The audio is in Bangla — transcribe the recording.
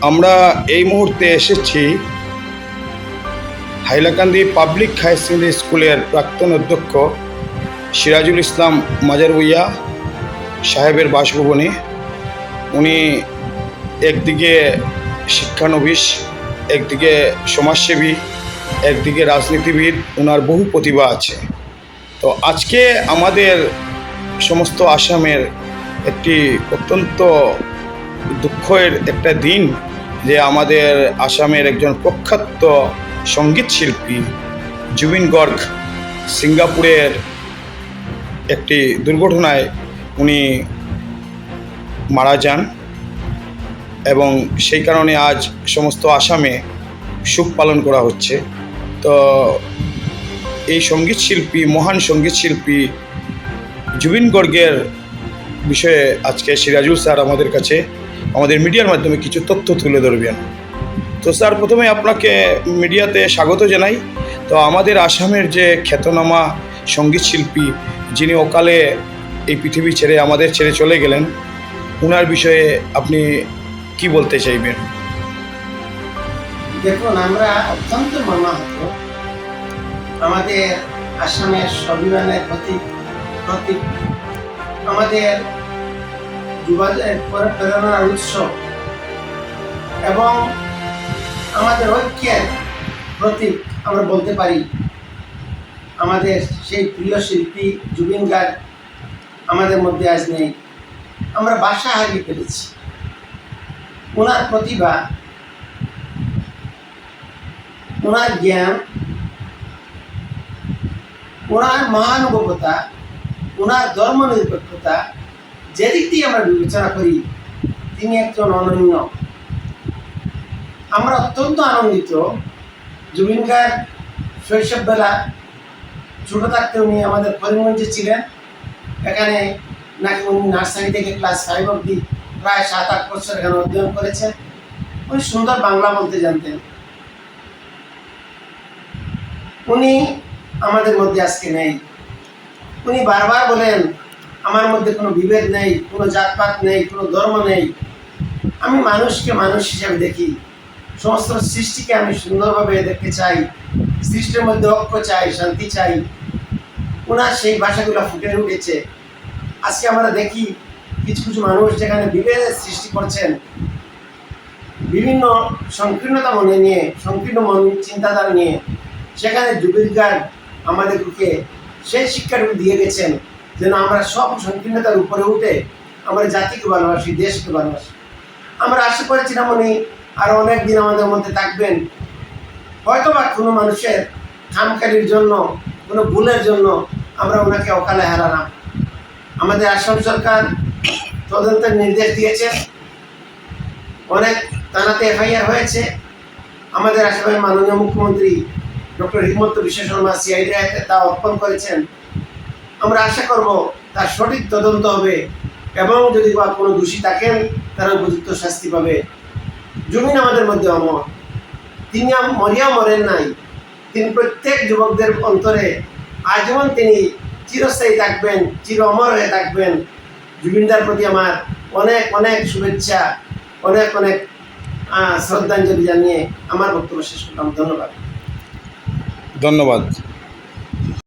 আমরা এই মুহূর্তে এসেছি হাইলাকান্দি পাবলিক হাই সেকেন্ডারি স্কুলের প্রাক্তন অধ্যক্ষ সিরাজুল ইসলাম মাজার ভূঁইয়া সাহেবের বাসভবনে। উনি একদিকে শিক্ষানবিশ, একদিকে সমাজসেবী, একদিকে রাজনীতিবিদ, ওনার বহু প্রতিভা আছে। তো আজকে আমাদের সমস্ত আসামের একটি অত্যন্ত দুঃখের একটা দিন যে আমাদের আসামের একজন প্রখ্যাত সঙ্গীত শিল্পী জুবিন গর্গ সিঙ্গাপুরের একটি দুর্ঘটনায় উনি মারা যান এবং সেই কারণে আজ সমস্ত আসামে শোক পালন করা হচ্ছে। তো এই সঙ্গীত শিল্পী, মহান সঙ্গীত শিল্পী জুবিন গর্গের বিষয়ে আজকে সিরাজুল স্যার আমাদের কাছে আমাদের মিডিয়ার মাধ্যমে কিছু তথ্য তুলে ধরবেন। তো স্যার, প্রথমে আপনাকে মিডিয়াতে স্বাগত জানাই। তো আমাদের আসামের যে খ্যাতনামা সঙ্গীত শিল্পী, যিনি অকালে এই পৃথিবী ছেড়ে আমাদের ছেড়ে চলে গেলেন, ওনার বিষয়ে আপনি কি বলতে চাইবেন? দেখুন, আমরা অত্যন্ত মর্মাহত। আমাদের আসামের স্বাভিমানের প্রতীক আমাদের যুবদের প্রেরণার উৎস এবং আমাদের ঐক্যের প্রতীক আমরা বলতে পারি। আমাদের সেই প্রিয় শিল্পী জুবিন গার্গ আমাদের মধ্যে আজ নেই। আমরা ভাষা হারিয়ে ফেলেছি। ওনার প্রতিভা, ওনার জ্ঞান, ওনার মহানুভবতা, ওনার ধর্মনিরপেক্ষতা, যেদিক দিয়ে আমরা বিবেচনা করি, তিনি একজন অনন্য। আমরা অত্যন্ত আনন্দিত। জুবিন গার্গ শৈশববেলা ছোট থাকতে উনি আমাদের করিমগঞ্জে ছিলেন। এখানে নাকি উনি নার্সারি থেকে ক্লাস 5 অবধি প্রায় 7-8 বছর এখানে অধ্যয়ন করেছেন। উনি সুন্দর বাংলা বলতে জানতেন। উনি আমাদের মধ্যে আজকে নেই। উনি বারবার বলেন, আমার মধ্যে কোনো বিভেদ নেই, কোনো জাতপাত নেই, কোনো ধর্ম নেই। আমি মানুষকে মানুষ হিসাবে দেখি। সমস্ত সৃষ্টিকে আমি সুন্দরভাবে দেখতে চাই। সৃষ্টির মধ্যে ঐক্য চাই, শান্তি চাই। ওনার সেই ভাষাগুলো ফুটে উঠেছে। আজকে আমরা দেখি কিছু কিছু মানুষ যেখানে বিভেদের সৃষ্টি করছেন, বিভিন্ন সংকীর্ণতা মনে নিয়ে, সংকীর্ণ মন চিন্তাধারা নিয়ে, সেখানে জুবিন গার্গ আমাদেরকে সেই শিক্ষাটুকু দিয়ে গেছেন যেন আমরা সব সংকীর্ণতার উপরে উঠে আমরা জাতিকে ভালোবাসি, দেশকে ভালোবাসি। আমরা আশা করেছিলাম উনি আরও অনেক দিন আমাদের মধ্যে থাকবেন। হয়তো বা কোনো মানুষের খামখালির জন্য, কোনো ভুলের জন্য আমরা ওনাকে অকালে হারালাম। আমাদের আসাম সরকার তদন্তের নির্দেশ দিয়েছে। অনেক থানাতে এফআইআর হয়েছে। আমাদের আসামের মাননীয় মুখ্যমন্ত্রী ডক্টর হিমন্ত বিশ্ব শর্মা সিআইডির হাতে তা অর্পণ করেছেন। আমরা আশা করব তার সঠিক তদন্ত হবে এবং যদি বা কোনো দোষী থাকেন তারা উপযুক্ত শাস্তি পাবে। জুবিন আমাদের মধ্যে অমর। তিনি মরিয়া মরেন নাই। তিনি প্রত্যেক যুবকদের অন্তরে আজীবন তিনি চিরস্থায়ী থাকবেন, চির অমর হয়ে থাকবেন। জুবিনদার প্রতি আমার অনেক অনেক শুভেচ্ছা, অনেক অনেক শ্রদ্ধাঞ্জলি জানিয়ে আমার বক্তব্য শেষ করলাম। ধন্যবাদ।